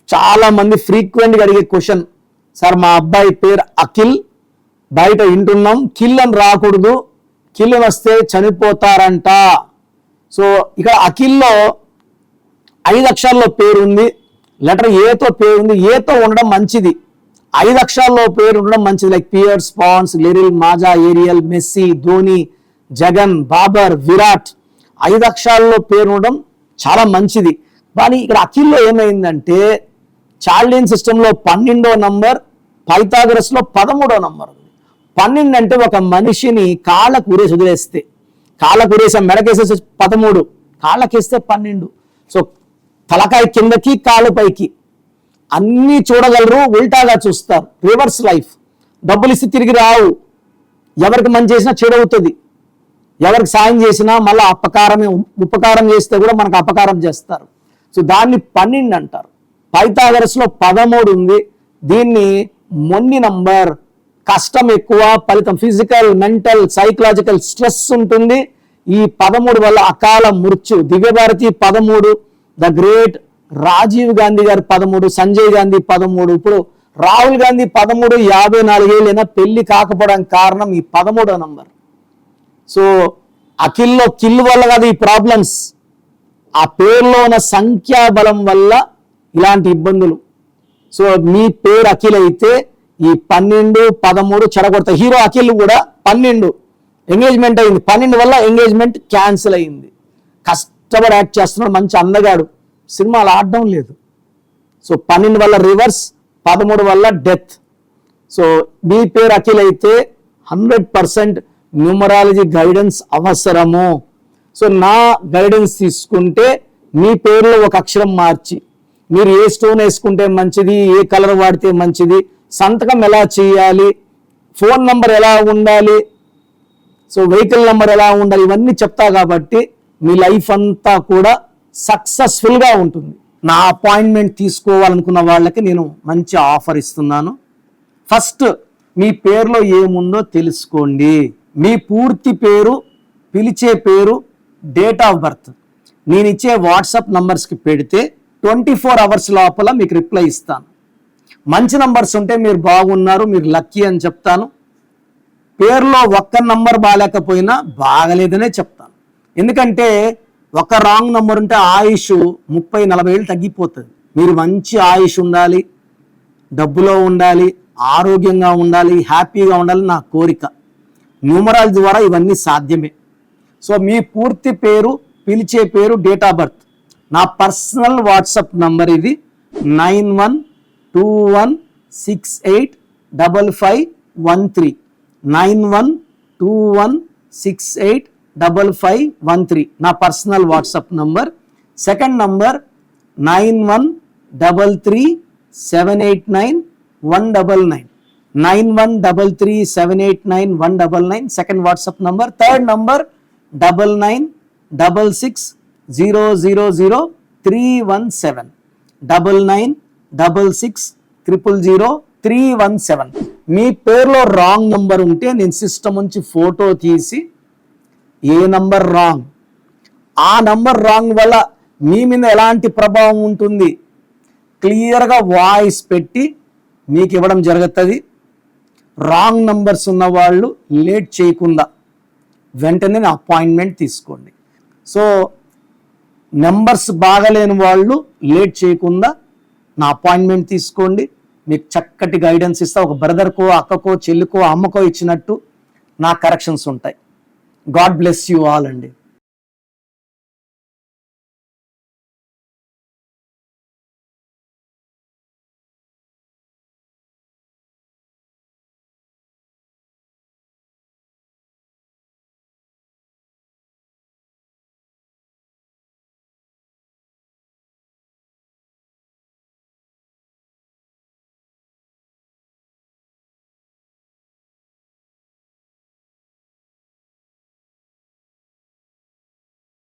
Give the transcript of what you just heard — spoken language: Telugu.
చాలా మంది ఫ్రీక్వెంట్గా అడిగే క్వశ్చన్, సార్ మా అబ్బాయి పేరు అఖిల్, బయట వింటున్నాం కిల్ అని రాకూడదు, కిల్ అని వస్తే చనిపోతారంట. సో ఇక్కడ అఖిల్లో 5 అక్షరాల్లో పేరు ఉంది, లెటర్ ఏతో పేరు ఉంది. ఏతో ఉండడం మంచిది, 5 అక్షరాల్లో పేరు ఉండడం మంచిది. Like Pears, Ponds, Liril, Maaza, Ariel, Messi, Dhoni, Jagan, Babar, Virat 5 అక్షరాల్లో పేరు ఉండడం చాలా మంచిది. కానీ ఇక్కడ అఖిల్లో ఏమైందంటే చాల్డియన్ సిస్టంలో 12వ నంబర్, పైథాగరస్లో 13వ నంబర్ ఉంది. 12 అంటే ఒక మనిషిని కాళ్ళకు ఉరేసి వదిలేస్తే, కాళ్ళకు ఉరేసి మెడకేసేసి 13, కాళ్ళకేస్తే 12. సో తలకాయ కిందకి కాళ్ళు పైకి అన్నీ చూడగలరు, ఉల్టాగా చూస్తారు, రివర్స్ లైఫ్. డబ్బులు ఇస్తే తిరిగి రావు, ఎవరికి మంచి చేసినా చెడు అవుతుంది, ఎవరికి సాయం చేసినా మళ్ళీ ఉపకారం చేస్తే కూడా మనకు అపకారం చేస్తారు. సో దాన్ని 12 అంటారు. పైథాగరస్లో 13 ఉంది. దీన్ని మొండి నంబర్, కష్టం ఎక్కువ, ఫలితం ఫిజికల్, మెంటల్, సైకలాజికల్ స్ట్రెస్ ఉంటుంది. ఈ 13 వల్ల అకాల మృత్యు. దివ్యభారతి 13, ద గ్రేట్ రాజీవ్ గాంధీ గారు 13, సంజయ్ గాంధీ 13, ఇప్పుడు రాహుల్ గాంధీ 13, 54 ఏళ్ళైనా పెళ్లి కాకపోవడానికి కారణం ఈ 13వ నంబర్. సో అఖిల్లో కిల్ వల్ల కాదు ఈ ప్రాబ్లమ్స్, ఆ పేరులో ఉన్న సంఖ్యాబలం వల్ల ఇలాంటి ఇబ్బందులు. సో మీ పేరు అఖిల్ అయితే ఈ 12, 13 చెడగొడతాయి. హీరో అఖిల్ కూడా 12 ఎంగేజ్మెంట్ అయింది, 12 వల్ల ఎంగేజ్మెంట్ క్యాన్సిల్ అయింది. కష్టపడి యాక్ట్ చేస్తున్నాడు, మంచి అందగాడు, సినిమాలు ఆడడం లేదు. సో 12 వల్ల రివర్స్, 13 వల్ల డెత్. సో మీ పేరు అఖిల్ అయితే 100% న్యూమరాలజీ గైడెన్స్ అవసరము. సో నా గైడెన్స్ తీసుకుంటే మీ పేరులో ఒక అక్షరం మార్చి, మీరు ఏ స్టోన్ వేసుకుంటే మంచిది, ఏ కలర్ వాడితే మంచిది, సంతకం ఎలా చేయాలి, ఫోన్ నంబర్ ఎలా ఉండాలి, సో వెహికల్ నెంబర్ ఎలా ఉండాలి, ఇవన్నీ చెప్తా. కాబట్టి మీ లైఫ్ అంతా కూడా సక్సెస్ఫుల్గా ఉంటుంది. నా అపాయింట్మెంట్ తీసుకోవాలనుకున్న వాళ్ళకి నేను మంచి ఆఫర్ ఇస్తున్నాను. ఫస్ట్ మీ పేరులో ఏముందో తెలుసుకోండి. మీ పూర్తి పేరు, పిలిచే పేరు, డేట్ ఆఫ్ బర్త్ నేను ఇచ్చే వాట్సాప్ నంబర్స్కి పెడితే 24 అవర్స్ లోపల మీకు రిప్లై ఇస్తాను. మంచి నంబర్స్ ఉంటే మీరు బాగున్నారు, మీరు లక్కీ అని చెప్తాను. పేరులో ఒక్క నంబర్ బాగాలేకపోయినా బాగలేదనే చెప్తాను. ఎందుకంటే ఒక రాంగ్ నంబర్ ఉంటే ఆయుష్ 30-40 ఏళ్ళు తగ్గిపోతుంది. మీరు మంచి ఆయుష్ ఉండాలి, డబ్బులో ఉండాలి, ఆరోగ్యంగా ఉండాలి, హ్యాపీగా ఉండాలి నా కోరిక. న్యూమరాలజీ ద్వారా ఇవన్నీ సాధ్యమే. సో మీ పూర్తి పేరు, పిలిచే పేరు, డేట్ ఆఫ్ బర్త్. నా పర్సనల్ వాట్సాప్ నంబర్ ఇది 9121685513 9121685513 నా personal WhatsApp number. Second number 9133789199 9133789199 second WhatsApp number. Third number 9966000317 9966000317. మీ పేరులో రాంగ్ నంబర్ ఉంటే నేను సిస్టమ్ నుంచి ఫోటో తీసి ఏ నంబర్ రాంగ్, ఆ నంబర్ రాంగ్ వల్ల మీ మీద ఎలాంటి ప్రభావం ఉంటుంది క్లియర్గా వాయిస్ పెట్టి మీకు ఇవ్వడం జరుగుతుంది. రాంగ్ నంబర్స్ ఉన్న వాళ్ళు లేట్ చేయకుండా వెంటనే నా అపాయింట్మెంట్ తీసుకోండి. సో నెంబర్స్ బాగలేని వాళ్ళు లేట్ చేయకుండా నా అపాయింట్మెంట్ తీసుకోండి. మీకు చక్కటి గైడెన్స్ ఇస్తా. ఒక బ్రదర్కో, అక్కకో, చెల్లికో, అమ్మకో ఇచ్చినట్టు నా కరెక్షన్స్ ఉంటాయి. గాడ్ బ్లెస్ యూ ఆల్ అండి.